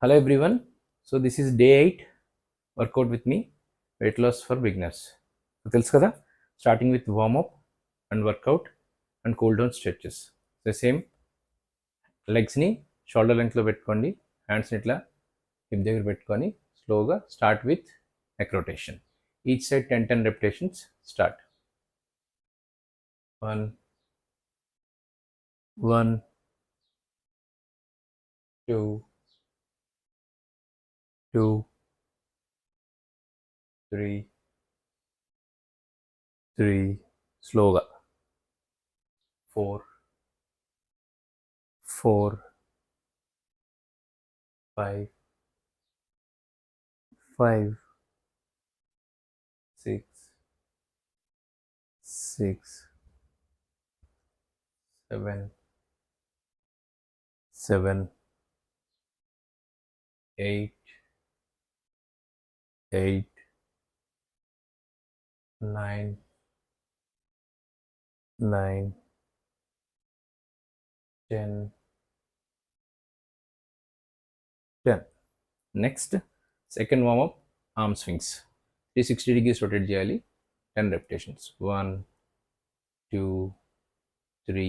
Hello everyone. So this is day 8 workout with me, weight loss for beginners. So తెలుసు కదా, starting with warm up and workout and cool down stretches. So same legs ని shoulder length లో పెట్టుకోండి, hands ని ఇట్లా hip దగ్గర పెట్టుకొని స్లోగా start with neck rotation. Each side 10 repetitions. Start. 1 1 2 2 3 3 స్లోగా 4 4 5 5 6 6 7 7 8 8 9 9 10 10. Next, second warm up, arm swings. 360 degrees rotate చేయాలి. 10 repetitions. 1 2 3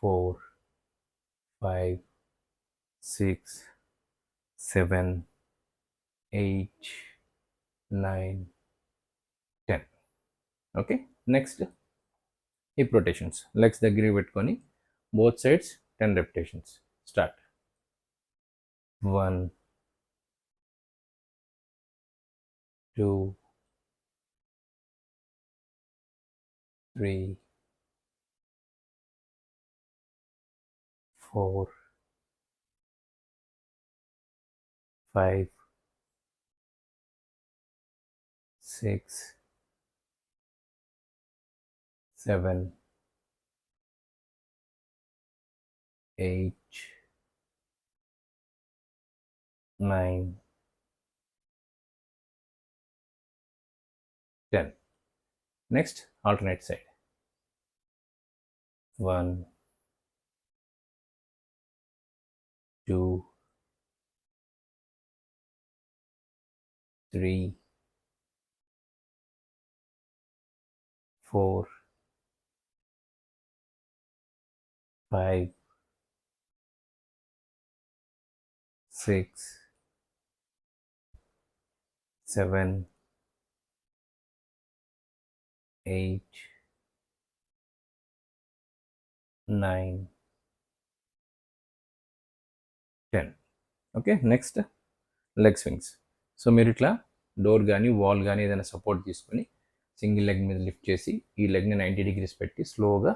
4 5 6 7 8 9 10. Okay. Next, hip rotations. Legs దగ్గర పెట్టుకొని both sides 10 repetitions. Start. 1 2 3 4 5 6 7 8 9 10. Next, alternate side. 1 2 3 4 5 6 7 8 9 10. Okay. Next, leg swings. So మీరు ఇట్లా door కానీ wall కానీ ఏదైనా support తీసుకొని సింగిల్ లెగ్ మీద లిఫ్ట్ చేసి ఈ లెగ్ని 90 degrees పెట్టి స్లోగా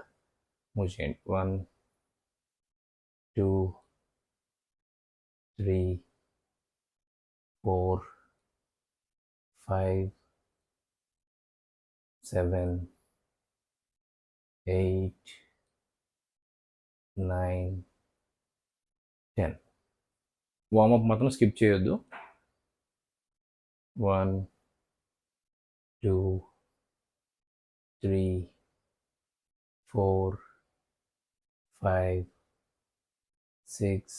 మూవ్ చేయండి. 1 2 3 4 5 7 8 9 10. వార్మప్ మాత్రం స్కిప్ చేయొద్దు. 1 2 3 4 5 6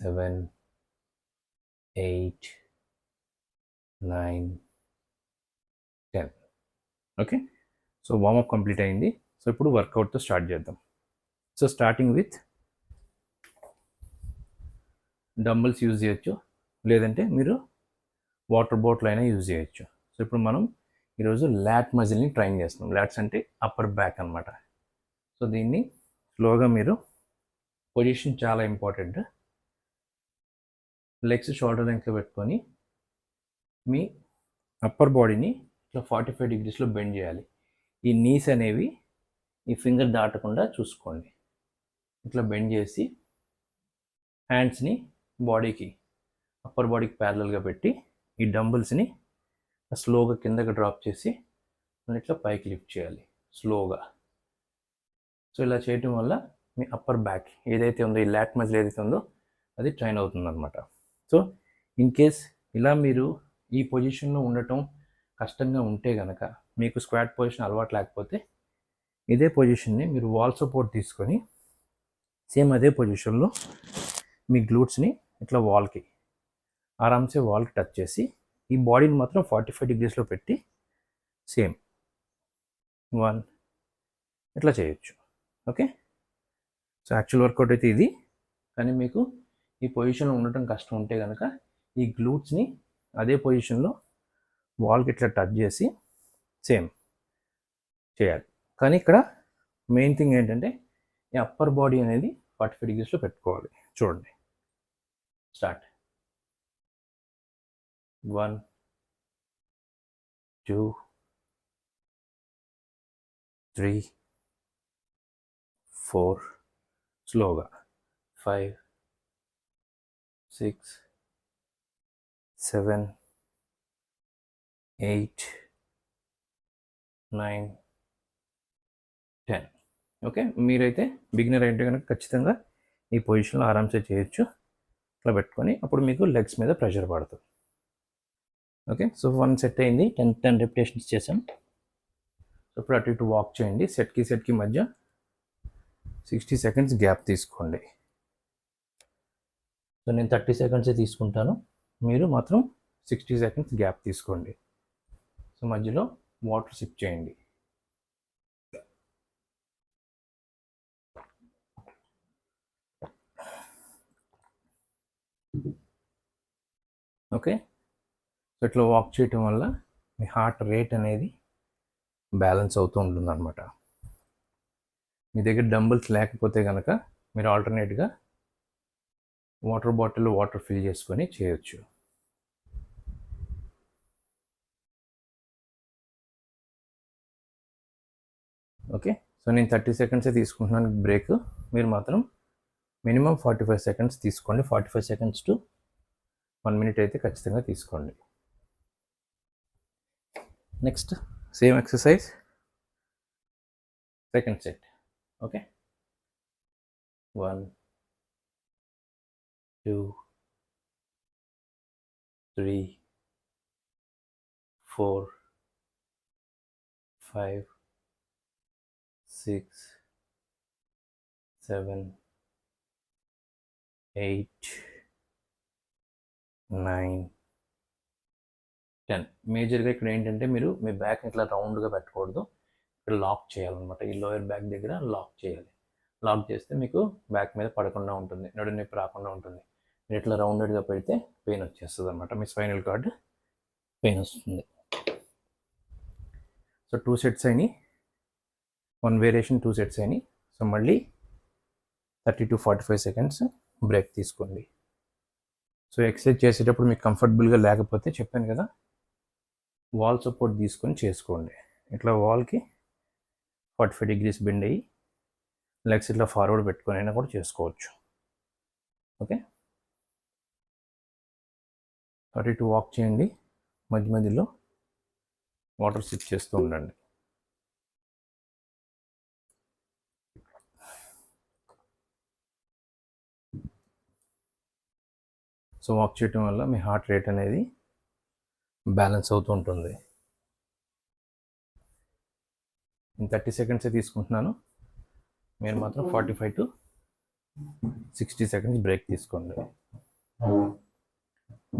7 8 9 10. ఓకే. సో వార్మప్ కంప్లీట్ అయింది. సో ఇప్పుడు వర్కౌట్తో స్టార్ట్ చేద్దాం. So starting with dumbbells use చేయొచ్చు, లేదంటే మీరు వాటర్ బాటిల్ అయినా యూజ్ చేయొచ్చు. సో ఇప్పుడు మనం ఈరోజు ల్యాట్ మజిల్ని ట్రైన్ చేస్తున్నాం. ల్యాట్స్ అంటే అప్పర్ బ్యాక్ అనమాట. సో దీన్ని స్లోగా మీరు, పొజిషన్ చాలా ఇంపార్టెంట్, లెగ్స్ షోల్డర్ లెంగ్త్లో పెట్టుకొని మీ అప్పర్ బాడీని ఇట్లా 45 degreesలో బెండ్ చేయాలి. ఈ నీస్ అనేవి ఈ ఫింగర్ దాటకుండా చూసుకోండి. ఇట్లా బెండ్ చేసి హ్యాండ్స్ని బాడీకి, అప్పర్ బాడీకి ప్యారలల్గా పెట్టి ఈ డంబుల్స్ని స్లోగా కిందకి డ్రాప్ చేసి మనం ఇట్లా పైకి లిఫ్ట్ చేయాలి స్లోగా. సో ఇలా చేయటం వల్ల మీ అప్పర్ బ్యాక్ ఏదైతే ఉందో, ఈ లాట్ మజిల్ ఏదైతే ఉందో అది ట్రైన్ అవుతుంది అనమాట. సో ఇన్ కేస్ ఇలా మీరు ఈ పొజిషన్లో ఉండటం కష్టంగా ఉంటే కనుక, మీకు స్క్వాట్ పొజిషన్ అలవాటు లేకపోతే ఇదే పొజిషన్ని మీరు వాల్ సపోర్ట్ తీసుకొని సేమ్ అదే పొజిషన్లో మీ గ్లూట్స్ని ఇట్లా వాల్కి ఆరామ్సే వాల్కి టచ్ చేసి ఈ బాడీని మాత్రం 45 డిగ్రీస్లో పెట్టి సేమ్ 1 ఇట్లా చేయొచ్చు. ఓకే, సో యాక్చువల్ వర్కౌట్ అయితే ఇది. కానీ మీకు ఈ పొజిషన్లో ఉండటం కష్టం ఉంటే కనుక ఈ గ్లూట్స్ని అదే పొజిషన్లో వాల్కి ఇట్లా టచ్ చేసి సేమ్ చేయాలి. కానీ ఇక్కడ మెయిన్ థింగ్ ఏంటంటే ఈ అప్పర్ బాడీ అనేది 45 డిగ్రీస్లో పెట్టుకోవాలి. చూడండి, స్టార్ట్ 1 2 3 4 స్లోగా 5 6 7 8 9 10. ఓకే, మీరైతే బిగినర్ అయితే కనుక ఖచ్చితంగా ఈ పొజిషన్లో ఆరామ్సే చేయొచ్చు. ఇట్లా పెట్టుకొని అప్పుడు మీకు లెగ్స్ మీద ప్రెషర్ పడుతుంది. ఓకే, సో 1 సెట్ అయింది, 10 రెపిటేషన్స్ చేసాం. సో ఇప్పుడు అటు ఇటు వాక్ చేయండి. సెట్కి మధ్య 60 సెకండ్స్ గ్యాప్ తీసుకోండి. సో నేను 30 సెకండ్సే తీసుకుంటాను, మీరు మాత్రం 60 సెకండ్స్ గ్యాప్ తీసుకోండి. సో మధ్యలో వాటర్ సిప్ చేయండి. ఓకే, సో ఇట్లా వాక్ చేయటం వల్ల మీ హార్ట్ రేట్ అనేది బ్యాలెన్స్ అవుతూ ఉంటుంది అనమాట. మీ దగ్గర డంబుల్స్ లేకపోతే కనుక మీరు ఆల్టర్నేట్గా వాటర్ బాటిల్లో వాటర్ ఫిల్ చేసుకొని చేయొచ్చు. ఓకే, సో నేను 30 సెకండ్సే తీసుకుంటున్నాను బ్రేక్. మీరు మాత్రం మినిమం 45 సెకండ్స్ తీసుకోండి. 45 సెకండ్స్ టు 1 మినిట్ అయితే ఖచ్చితంగా తీసుకోండి. Next same exercise, second set. Okay, 1 2 3 4 5 6 7 8 9 10. మేజర్గా ఇక్కడ ఏంటంటే మీరు మీ బ్యాక్ ఇట్లా రౌండ్గా పెట్టకూడదు, ఇక్కడ లాక్ చేయాలన్నమాట. ఈ లోయర్ బ్యాక్ దగ్గర లాక్ చేయాలి. లాక్ చేస్తే మీకు బ్యాక్ మీద పడకుండా ఉంటుంది, నడు నొప్పి రాకుండా ఉంటుంది. మీరు ఇట్లా రౌండెడ్గా పెడితే పెయిన్ వచ్చేస్తుంది అనమాట, మీ స్పైనల్ కార్డ్ పెయిన్ వస్తుంది. సో 2 సెట్స్ అయినాయి, 1 వేరియేషన్ 2 సెట్స్ అయినాయి. సో మళ్ళీ 30 to 45 సెకండ్స్ బ్రేక్ తీసుకోండి. సో ఎక్సర్సైజ్ చేసేటప్పుడు మీకు కంఫర్టబుల్గా లేకపోతే చెప్పాను కదా, వాల్ సపోర్ట్ తీసుకొని చేసుకోండి. ఇట్లా వాల్కి 45 డిగ్రీస్ బెండ్ అయ్యి లెగ్స్ ఇట్లా ఫార్వర్డ్ పెట్టుకొని అయినా కూడా చేసుకోవచ్చు. ఓకే, అటు ఇటు వాక్ చేయండి, మధ్య మధ్యలో వాటర్ సిప్ చేస్తూ ఉండండి. సో వాక్ చేయటం వల్ల మీ హార్ట్ రేట్ అనేది బ్యాలెన్స్ అవుతూ ఉంటుంది. నేను 30 సెకండ్సే తీసుకుంటున్నాను, మీరు మాత్రం 45 to 60 సెకండ్స్ బ్రేక్ తీసుకోండి.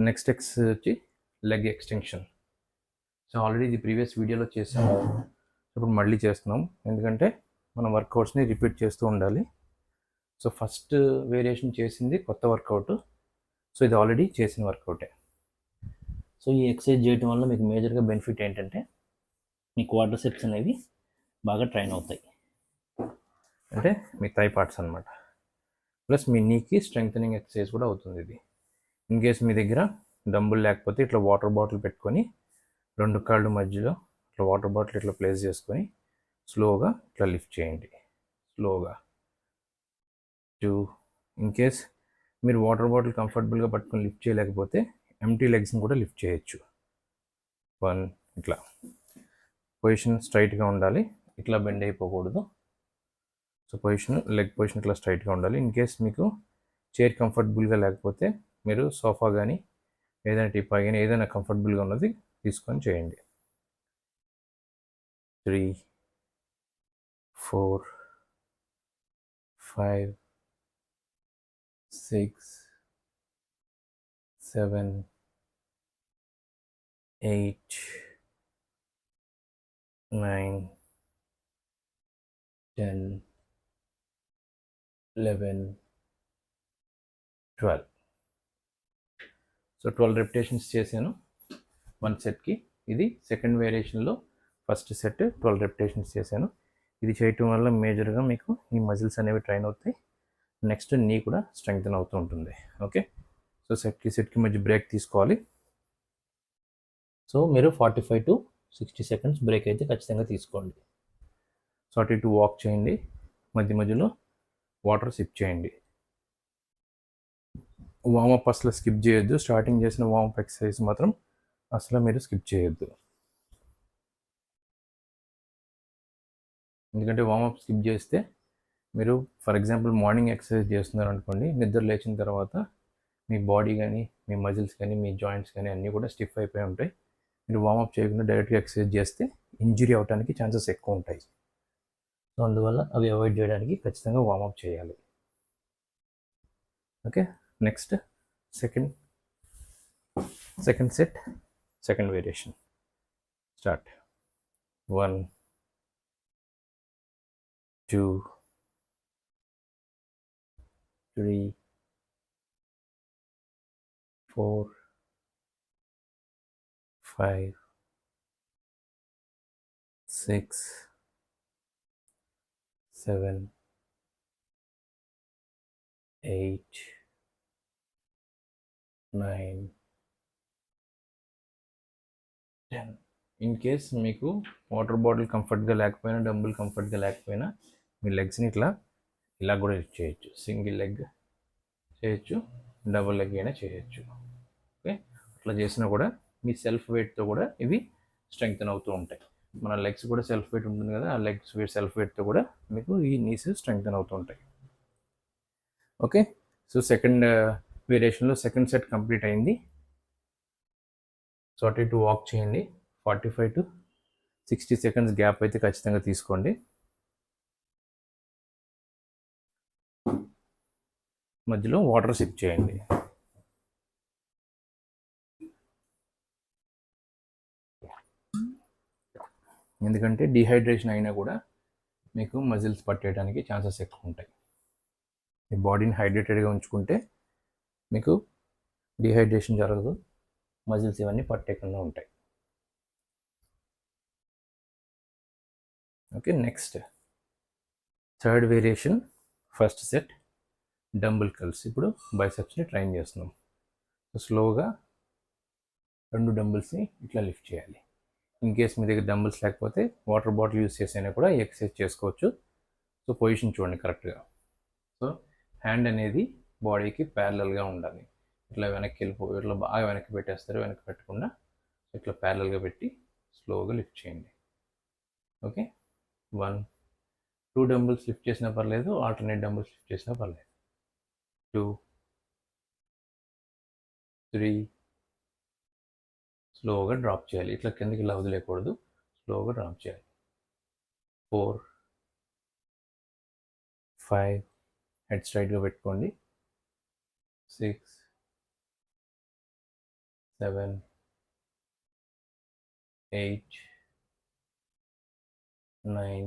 నెక్స్ట్ ఎక్సర్సైజ్ వచ్చి లెగ్ ఎక్స్టెన్షన్. సో ఆల్రెడీ ఇది ప్రీవియస్ వీడియోలో చేసాము, ఇప్పుడు మళ్ళీ చేస్తున్నాం. ఎందుకంటే మనం వర్కౌట్స్ని రిపీట్ చేస్తూ ఉండాలి. సో ఫస్ట్ వేరియేషన్ చేసింది కొత్త వర్కౌట్, సో ఇది ఆల్రెడీ చేసిన వర్కౌటే. సో ఈ ఎక్సర్సైజ్ చేయడం వల్ల మీకు మేజర్గా బెనిఫిట్ ఏంటంటే మీ క్వాడ్రిసెప్స్ అనేవి బాగా ట్రైన్ అవుతాయి, అంటే మీ థై పార్ట్స్ అనమాట. ప్లస్ మీ నీకి స్ట్రెంగ్థనింగ్ ఎక్సర్సైజ్ కూడా అవుతుంది ఇది. ఇన్ కేస్ మీ దగ్గర డంబుల్ లేకపోతే ఇట్లా వాటర్ బాటిల్ పెట్టుకొని 2 కాళ్ళు మధ్యలో ఇట్లా వాటర్ బాటిల్ ఇట్లా ప్లేస్ చేసుకొని స్లోగా ఇట్లా లిఫ్ట్ చేయండి. స్లోగా 2. ఇన్ కేస్ మీరు వాటర్ బాటిల్ కంఫర్టబుల్గా పట్టుకొని లిఫ్ట్ చేయలేకపోతే ఎంటీ లెగ్స్ని కూడా లిఫ్ట్ చేయొచ్చు. 1. ఇట్లా పొజిషన్ స్ట్రైట్గా ఉండాలి, ఇట్లా బెండ్ అయిపోకూడదు. సో లెగ్ పొజిషన్ ఇట్లా స్ట్రైట్గా ఉండాలి. ఇన్ కేస్ మీకు చైర్ కంఫర్టబుల్గా లేకపోతే మీరు సోఫా కానీ ఏదైనా టిప్పా కానీ ఏదైనా కంఫర్టబుల్గా ఉన్నది తీసుకొని చేయండి. 3 4 5 6 7 8 9 10 11 12. సో 12 రెపిటేషన్స్ చేశాను వన్ సెట్కి. ఇది సెకండ్ వేరియేషన్లో ఫస్ట్ సెట్ 12 రెపిటేషన్స్ చేశాను. ఇది చేయటం వల్ల మేజర్గా మీకు ఈ మజిల్స్ అనేవి ట్రైన్ అవుతాయి. నెక్స్ట్ నీ కూడా స్ట్రెంగ్తన్ అవుతూ ఉంటుంది. ఓకే, సో సెట్కి మధ్య బ్రేక్ తీసుకోవాలి. సో మీరు 45 to 60 సెకండ్స్ బ్రేక్ అయితే ఖచ్చితంగా తీసుకోండి. సో అటు ఇటు వాక్ చేయండి, మధ్య మధ్యలో వాటర్ సిప్ చేయండి. వామప్ అసలు స్కిప్ చేయొద్దు. స్టార్టింగ్ చేసిన వామప్ ఎక్సర్సైజ్ మాత్రం అసలు మీరు స్కిప్ చేయొద్దు. ఎందుకంటే వామప్ స్కిప్ చేస్తే మీరు ఫర్ ఎగ్జాంపుల్ మార్నింగ్ ఎక్సర్సైజ్ చేస్తున్నారు అనుకోండి, నిద్ర లేచిన తర్వాత మీ బాడీ కానీ మీ మజిల్స్ కానీ మీ జాయింట్స్ కానీ అన్నీ కూడా స్టిఫ్ అయిపోయి ఉంటాయి. మీరు వామప్ చేయకుండా డైరెక్ట్గా ఎక్సర్సైజ్ చేస్తే ఇంజరీ అవడానికి ఛాన్సెస్ ఎక్కువ ఉంటాయి. సో అందువల్ల అవి అవాయిడ్ చేయడానికి ఖచ్చితంగా వామప్ చేయాలి. Okay, next second set, second variation start. 1 2 3 4 5 6 7 8 9 10. In case మీకు వాటర్ బాటిల్ కంఫర్ట్గా లేకపోయినా, డంబుల్ కంఫర్ట్గా లేకపోయినా, మీ లెగ్స్ని ఇలా కూడా చేయొచ్చు. సింగిల్ లెగ్ చేయొచ్చు, డబుల్ లెగ్ అయినా చేయొచ్చు. ఓకే, అట్లా చేసినా కూడా మీ సెల్ఫ్ వెయిట్తో కూడా ఇవి స్ట్రెంగ్తన్ అవుతూ ఉంటాయి. మన లెగ్స్ కూడా సెల్ఫ్ వెయిట్ ఉంటుంది కదా, ఆ లెగ్స్ సెల్ఫ్ వెయిట్తో కూడా మీకు ఈ నీస్ స్ట్రెంగ్తన్ అవుతూ ఉంటాయి. ఓకే, సో సెకండ్ వేరియేషన్లో సెకండ్ సెట్ కంప్లీట్ అయింది. సో అటు ఇటు వాక్ చేయండి. 45 to 60 సెకండ్స్ గ్యాప్ అయితే ఖచ్చితంగా తీసుకోండి. మధ్యలో వాటర్ సిప్ చేయండి. ఎందుకంటే డిహైడ్రేషన్ అయినా కూడా మీకు మజిల్స్ పట్టేయడానికి ఛాన్సెస్ ఎక్కువ ఉంటాయి. మీ బాడీని హైడ్రేటెడ్గా ఉంచుకుంటే మీకు డిహైడ్రేషన్ జరగదు, మజిల్స్ ఇవన్నీ పట్టేయకుండా ఉంటాయి. Okay, next third variation first set dumbbell curls. ఇప్పుడు బైసెప్స్ని ట్రైన్ చేస్తున్నాం. సో స్లోగా 2 డంబుల్స్ని ఇట్లా లిఫ్ట్ చేయాలి. ఇన్ కేస్ మీ దగ్గర డంబుల్స్ లేకపోతే వాటర్ బాటిల్ యూస్ చేసైనా కూడా ఈ ఎక్సర్సైజ్ చేసుకోవచ్చు. సో పొజిషన్ చూడండి కరెక్ట్గా. సో హ్యాండ్ అనేది బాడీకి ప్యారలల్గా ఉండాలి. ఇట్లా వెనక్కి వెళ్ళిపోయి ఇట్లా బాగా వెనక్కి పెట్టేస్తారు, వెనక్కి పెట్టకుండా ఇట్లా ప్యారలల్గా పెట్టి స్లోగా లిఫ్ట్ చేయండి. ఓకే, 1 2 డంబుల్స్ లిఫ్ట్ చేసినా పర్లేదు, ఆల్టర్నేట్ డంబుల్స్ లిఫ్ట్ చేసినా పర్లేదు. 2 3 స్లోగా డ్రాప్ చేయాలి. ఇట్లా కిందకి ఇలా వదిలేయకూడదు, స్లోగా డ్రాప్ చేయాలి. 4 5 హెడ్ స్ట్రైట్గా పెట్టుకోండి. 6 7 8 9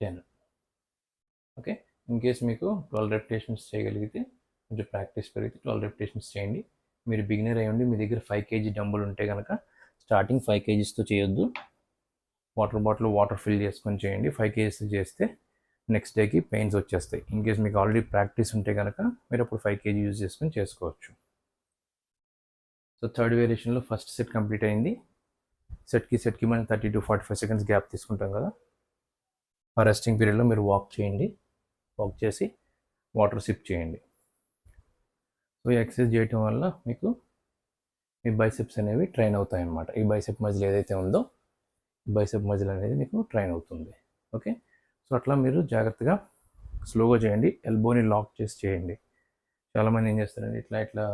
10. ఓకే, ఇన్ కేస్ మీకు 12 రెపిటేషన్స్ చేయగలిగితే కొంచెం ప్రాక్టీస్ పెరిగితే 12 రెపిటేషన్స్ చేయండి. మీరు బిగినర్ అయ్యండి, మీ దగ్గర 5 kg డంబుల్ ఉంటే కనుక స్టార్టింగ్ 5 kgsతో చేయొద్దు. వాటర్ బాటిల్ వాటర్ ఫిల్ చేసుకొని చేయండి. 5 kgs చేస్తే నెక్స్ట్ డేకి పెయిన్స్ వచ్చేస్తాయి. ఇన్ కేస్ మీకు ఆల్రెడీ ప్రాక్టీస్ ఉంటే కనుక మీరు అప్పుడు 5 kg యూజ్ చేసుకొని చేసుకోవచ్చు. సో థర్డ్ వేరియేషన్లో ఫస్ట్ సెట్ కంప్లీట్ అయింది. సెట్కి మనం 30 to 45 సెకండ్స్ గ్యాప్ తీసుకుంటాం కదా, ఆ రెస్టింగ్ పీరియడ్లో మీరు వాక్ చేయండి. వాక్ చేసి వాటర్ సిప్ చేయండి. సో ఈ ఎక్సర్సైజ్ చేయటం వల్ల మీకు మీ బైసెప్స్ అనేవి ట్రైన్ అవుతాయి అన్నమాట. ఈ బైసెప్ మజిల్ ఏదైతే ఉందో బైసెప్ మజిల్ అనేది మీకు ట్రైన్ అవుతుంది. ఓకే, సో అట్లా మీరు జాగ్రత్తగా స్లోగా చేయండి. ఎల్బోని లాక్ చేసి చేయండి. చాలామంది ఏం చేస్తారంటే ఇట్లా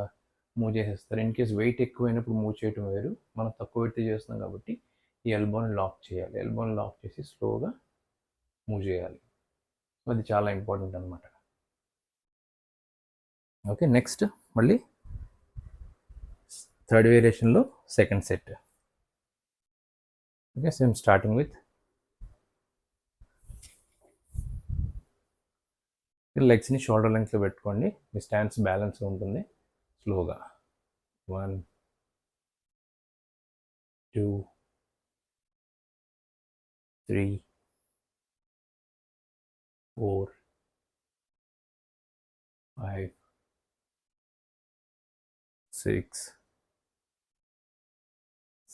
మూవ్ చేసేస్తారు. ఇన్ కేస్ వెయిట్ ఎక్కువైనప్పుడు మూవ్ చేయటం వేరు, మనం తక్కువ వెయిట్ చేస్తున్నాం కాబట్టి ఈ ఎల్బోని లాక్ చేయాలి. ఎల్బోని లాక్ చేసి స్లోగా మూవ్ చేయాలి. అది చాలా ఇంపార్టెంట్ అనమాట. ఓకే, నెక్స్ట్ మళ్ళీ థర్డ్ వేరియేషన్లో second set. Okay, same starting with లెగ్స్ని షోల్డర్ లెంగ్త్లో పెట్టుకోండి, మీ స్టాండ్స్ బ్యాలెన్స్ ఉంటుంది. స్లోగా 1 2 3 4 5 6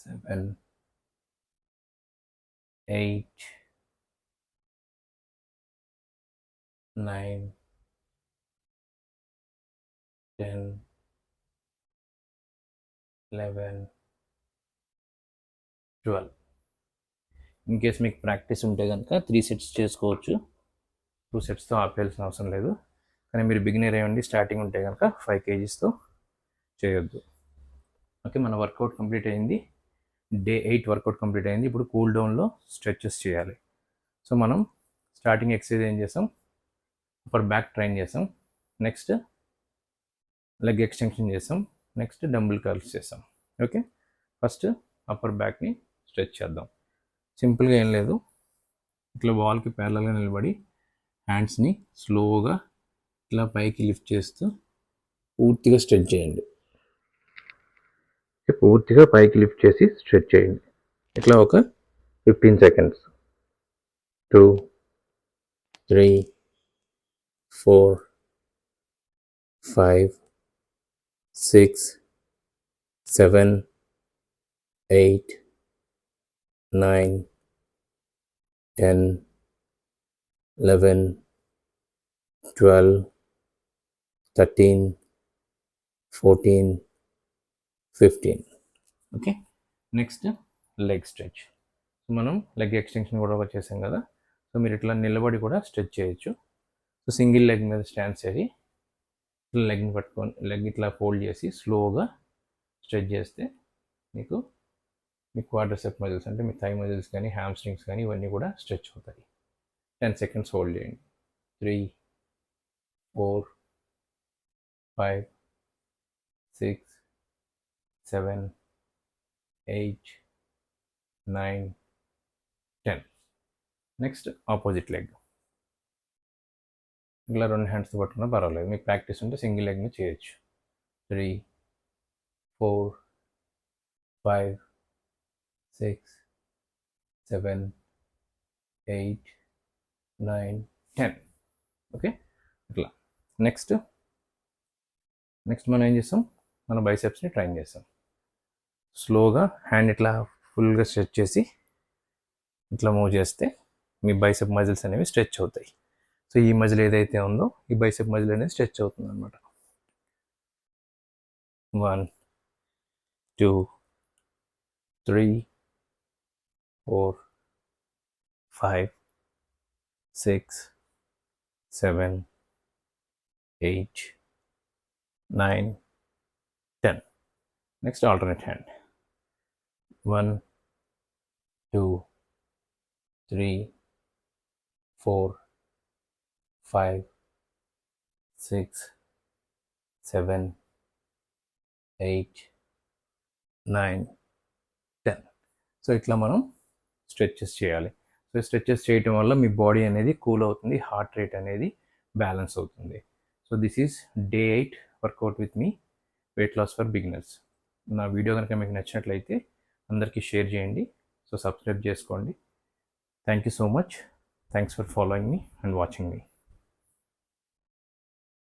7 8 9 10 11 12. ఇన్ కేస్ మీకు ప్రాక్టీస్ ఉంటే కనుక 3 సెట్స్ చేసుకోవచ్చు, 2 సెట్స్తో ఆపేయాల్సిన అవసరం లేదు. కానీ మీరు బిగినర్ అయ్యండి, స్టార్టింగ్ ఉంటే కనుక 5 kgsతో చేయొద్దు. ఓకే, మన వర్కౌట్ కంప్లీట్ అయింది. డే 8 వర్కౌట్ కంప్లీట్ అయింది. ఇప్పుడు కూల్ డౌన్లో స్ట్రెచెస్ చేయాలి. సో మనం స్టార్టింగ్ ఎక్సర్సైజ్ ఏం చేసాం, అప్పర్ బ్యాక్ ట్రైన్ చేసాం, నెక్స్ట్ లెగ్ ఎక్స్టెన్షన్ చేసాం, నెక్స్ట్ డంబుల్ కర్ల్స్ చేసాం. ఓకే, ఫస్ట్ అప్పర్ బ్యాక్ని స్ట్రెచ్ చేద్దాం. సింపుల్గా ఏం లేదు, ఇట్లా వాల్కి ప్యారలల్గా నిలబడి హ్యాండ్స్ని స్లోగా ఇట్లా పైకి లిఫ్ట్ చేస్తూ పూర్తిగా స్ట్రెచ్ చేయండి. పూర్తిగా పైకి లిఫ్ట్ చేసి స్ట్రెచ్ చేయండి. ఇట్లా ఒక 15 seconds. 2 3 4 5 6 7 8 9 10 11 12 13 14 15. Okay, next leg stretch. మనం లెగ్ ఎక్స్టెన్షన్ కూడా చేసాం కదా, సో మీరు ఇట్లా నిలబడి కూడా స్ట్రెచ్ చేయొచ్చు. సో సింగిల్ లెగ్ మీద స్టాండ్ చేసి లెగ్ని పట్టుకొని లెగ్ ఇట్లా ఫోల్డ్ చేసి స్లోగా స్ట్రెచ్ చేస్తే మీకు మీ క్వాడ్రిసెప్ మజిల్స్ అంటే మీ థై మజిల్స్ కానీ హ్యామ్స్ట్రింగ్స్ కానీ ఇవన్నీ కూడా స్ట్రెచ్ అవుతాయి. 10 seconds హోల్డ్ చేయండి. 3 4 5 6 7 8 9 10. Next opposite leg. ఇలా 2 హ్యాండ్స్తో పట్టుకున్నా పర్వాలేదు, మీకు ప్రాక్టీస్ ఉంటే సింగిల్ లెగ్ని చేయొచ్చు. 3 4 5 6 7 8 9 10. ఓకే, ఇట్లా. నెక్స్ట్ మనం ఏం చేస్తాం, మన బైసెప్స్ని ట్రైన్ చేస్తాం. స్లోగా హ్యాండ్ ఇట్లా ఫుల్గా స్ట్రెచ్ చేసి ఇట్లా మూవ్ చేస్తే మీ బైసెప్ మజిల్స్ అనేవి స్ట్రెచ్ అవుతాయి. సో ఈ మజిల్ ఏదైతే ఉందో ఈ బైసెప్ మజిల్ అనేది స్ట్రెచ్ అవుతుంది అనమాట. 1 2 3 4 5 6 7 8 9 10. Next alternate hand. 1 2 3 4 5 6 7 8 9 10. సో ఇట్లా మనం స్ట్రెచెస్ చేయాలి. సో స్ట్రెచెస్ చేయటం వల్ల మీ బాడీ అనేది కూల్ అవుతుంది, హార్ట్ రేట్ అనేది బ్యాలెన్స్ అవుతుంది. So this is day 8 workout with me weight loss for beginners. నా వీడియో కనుక మీకు నచ్చినట్లయితే అందరికీ షేర్ చేయండి. సో సబ్స్క్రైబ్ చేసుకోండి. Thank you so much. Thanks for following me and watching me.